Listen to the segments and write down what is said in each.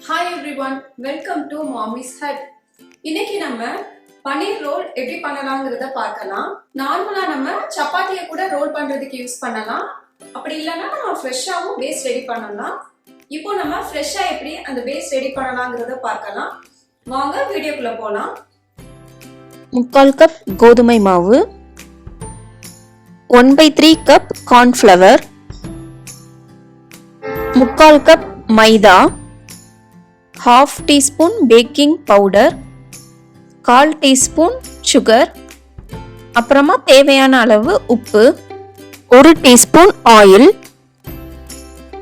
Hi everyone, welcome to Mommy's Hut. இன்னைக்கு நம்ம paneer role எப்படி பண்ணலாம்ங்கறத பார்க்கலாம். நார்மலா நம்ம சப்பாத்தியை கூட ரோல் பண்றதுக்கு யூஸ் பண்ணலாம். அப்படி இல்லனா நம்ம ஃப்ரெஷ்ஷாவும் பேஸ் ரெடி பண்ணலாம். இப்போ நம்ம ஃப்ரெஷ்ஷா எப்படி அந்த பேஸ் ரெடி பண்ணலாம்ங்கறத பார்க்கலாம். வாங்க வீடியோக்குள்ள போலாம். 3/4 கப் கோதுமை மாவு, 1/3 கப் கார்ன் ஃப்ளவர், 3/4 கப் மைதா, 1/2 teaspoon baking powder, 1/4 teaspoon sugar, அப்புறமா தேவையான அளவு உப்பு, 1 டீஸ்பூன் ஆயில்.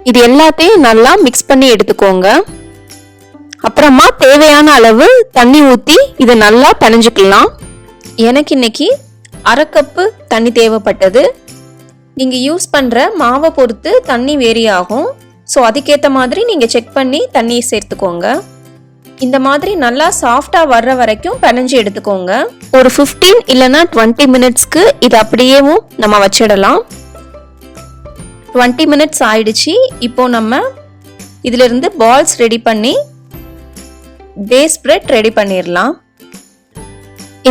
இது எல்லாத்தையும் நல்லா மிக்ஸ் பண்ணி எடுத்துக்கோங்க. அப்புறமா தேவையான அளவு தண்ணி ஊற்றி இதை நல்லா பிணைஞ்சுக்கலாம். எனக்கு இன்னைக்கு 1/2 கப்பு தண்ணி தேவைப்பட்டது. நீங்கள் யூஸ் பண்ணுற மாவை பொறுத்து தண்ணி வேரி ஆகும். ஸோ அதுக்கேற்ற மாதிரி நீங்கள் செக் பண்ணி தண்ணியை சேர்த்துக்கோங்க. இந்த மாதிரி நல்லா சாஃப்டாக வர்ற வரைக்கும் பிணைஞ்சு எடுத்துக்கோங்க. ஒரு 15 இல்லைனா 20 மினிட்ஸ்க்கு இது அப்படியேவும் நம்ம வச்சிடலாம். 20 மினிட்ஸ் ஆயிடுச்சு. இப்போ நம்ம இதிலிருந்து பால்ஸ் ரெடி பண்ணி பேஸ் ஸ்ப்ரெட் ரெடி பண்ணிடலாம்.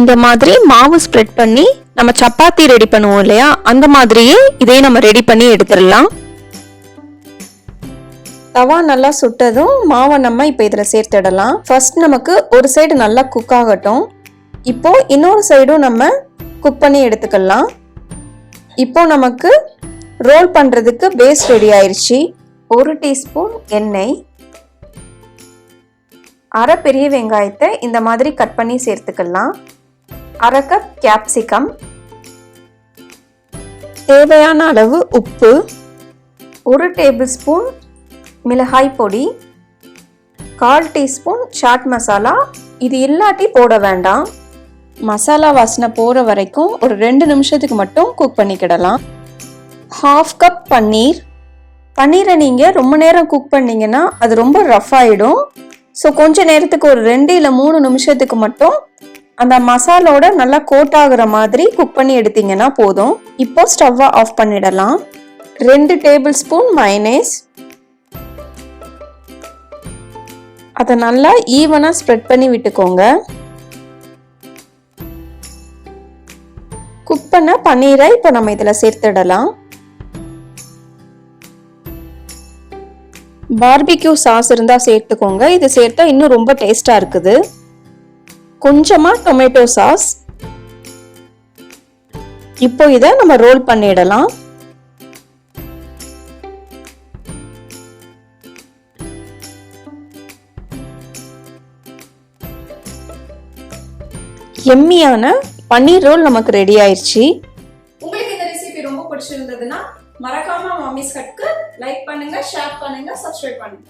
இந்த மாதிரி மாவு ஸ்ப்ரெட் பண்ணி நம்ம சப்பாத்தி ரெடி பண்ணுவோம் இல்லையா, அந்த மாதிரியே இதே நம்ம ரெடி பண்ணி எடுத்துடலாம். தவா நல்லா சுட்டதும் மாவை நம்ம இப்போ இதில் சேர்த்துடலாம். ஃபர்ஸ்ட் நமக்கு ஒரு சைடு நல்லா குக் ஆகட்டும். இப்போ இன்னொரு சைடும் நம்ம குக் பண்ணி எடுத்துக்கலாம். இப்போ நமக்கு ரோல் பண்ணுறதுக்கு பேஸ் ரெடி ஆயிடுச்சு. 1 டீஸ்பூன் எண்ணெய், 1/2 பெரிய வெங்காயத்தை இந்த மாதிரி கட் பண்ணி சேர்த்துக்கலாம். 1/2 கப் கேப்சிகம், தேவையான அளவு உப்பு, 1 டேபிள் ஸ்பூன் மிளகாய் பொடி, 1/4 டீஸ்பூன் சாட் மசாலா. இது இல்லாட்டி போட வேண்டாம். மசாலா வாசனை போகிற வரைக்கும் ஒரு 2 நிமிஷத்துக்கு மட்டும் குக் பண்ணிக்கிடலாம். 1/2 கப் பன்னீர். பன்னீரை நீங்கள் ரொம்ப நேரம் குக் பண்ணிங்கன்னா அது ரொம்ப ரஃப் ஆகிடும். ஸோ கொஞ்ச நேரத்துக்கு ஒரு 2 இல்லை 3 நிமிஷத்துக்கு மட்டும் அந்த மசாலோட நல்லா கோட் ஆகுற மாதிரி குக் பண்ணி எடுத்தீங்கன்னா போதும். இப்போ ஸ்டவ்வை ஆஃப் பண்ணிடலாம். 2 டேபிள் ஸ்பூன் mayonnaise, அதை நல்லா ஈவனாக ஸ்ப்ரெட் பண்ணி விட்டுக்கோங்க. குக் பண்ண பன்னீரை இப்போ நம்ம இதில் சேர்த்துடலாம். பார்பிக்யூ சாஸ் இருந்தால் சேர்த்துக்கோங்க. இது சேர்த்தா இன்னும் ரொம்ப டேஸ்டாக இருக்குது. கொஞ்சமாக டொமேட்டோ சாஸ். இப்போ இதை நம்ம ரோல் பண்ணிடலாம். எம்மியான பன்னீர் ரோல் நமக்கு ரெடி ஆயிடுச்சு. உங்களுக்கு இந்த ரெசிபி ரொம்ப பிடிச்சிருந்ததுன்னா மறக்காம மாமிஸ் ஹட்க்கு லைக் பண்ணுங்க, ஷேர் பண்ணுங்க, சப்ஸ்கிரைப் பண்ணுங்க.